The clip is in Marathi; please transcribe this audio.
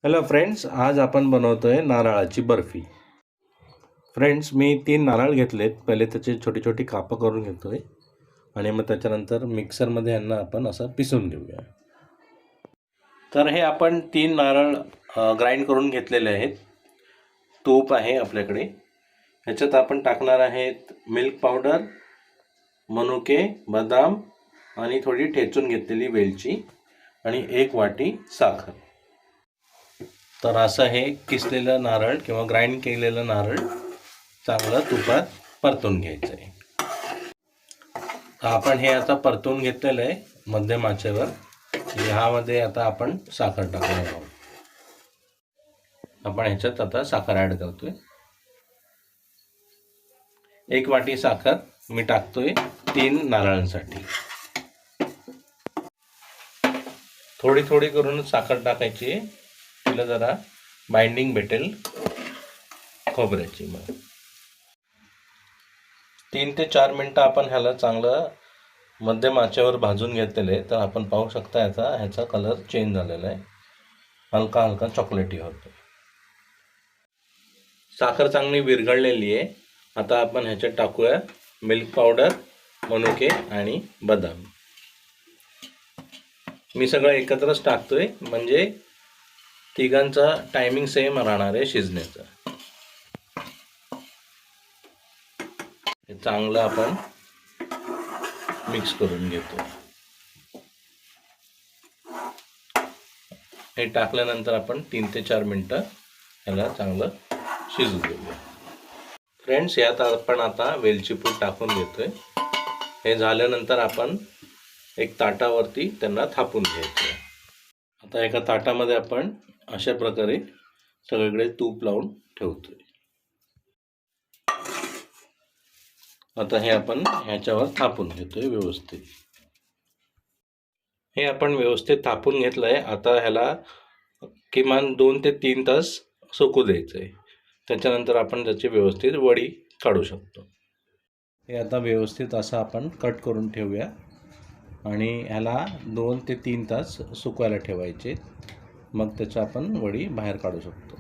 हॅलो फ्रेंड्स, आज आपण बनवतोय नारळाची बर्फी. फ्रेंड्स, मी 3 नारळ घेतलेत. पहिले त्याचे छोटी छोटी कापं करून घेतोय आणि मग त्याच्यानंतर मिक्सरमध्ये यांना आपण असं पिसून घेऊया. तर हे आपण 3 नारळ ग्राइंड करून घेतलेले आहेत. तूप आहे आपल्याकडे. ह्याच्यात आपण टाकणार आहेत मिल्क पावडर, मनुके, बदाम आणि थोडी ठेचून घेतलेली वेलची आणि 1 वाटी साखर. तर असं हे किसलेलं नारळ किंवा ग्राइंड केलेलं नारळ चांगलं तुपात परतून घ्यायचं आहे. आपण हे आता परतून घेतलेलं आहे मध्यम आचेवर. ह्यामध्ये आता आपण साखर टाकणार आहोत. आपण ह्याच्यात आता साखर ॲड करतोय. 1 वाटी साखर मी टाकतोय 3 नारळांसाठी. थोडी थोडी करून साखर टाकायची, तिला जरा बाइंडिंग भेटेल खोबऱ्याची. मग 3 ते 4 मिनटं आपण ह्याला चांगलं मध्यम आचेवर भाजून घेतलेलं आहे. तर आपण पाहू शकता ह्याचा कलर चेंज झालेला आहे, हलका हलका चॉकलेटी होतो. साखर चांगली विरघळलेली आहे. आता आपण ह्याच्यात टाकूया मिल्क पावडर, मनुके आणि बदाम. मी सगळं एकत्रच टाकतोय म्हणजे तिघांचा टायमिंग सेम राहणार आहे शिजण्याचा. हे चांगलं आपण मिक्स करून घेतो. हे टाकल्यानंतर आपण 3 ते 4 मिनटं ह्याला चांगलं शिजू देऊया. फ्रेंड्स, यात आपण आता वेलची पूड टाकून घेतोय. हे झाल्यानंतर आपण एक ताटावरती त्यांना थापून घ्यायचं. आता एका ताटामध्ये आपण अशा प्रकारे सगळीकडे तूप लावून ठेवतोय. आता हे आपण ह्याच्यावर थापून घेतोय व्यवस्थित. हे आपण व्यवस्थित थापून घेतलंय. आता ह्याला किमान 2 ते 3 तास सुकू द्यायचंय. त्याच्यानंतर आपण त्याची व्यवस्थित वडी काढू शकतो. हे आता व्यवस्थित असं आपण कट करून ठेवूया आणि ह्याला 2 ते 3 तास सुकवायला ठेवायचे. मग त्याच्या आपण वडी बाहेर काढू शकतो.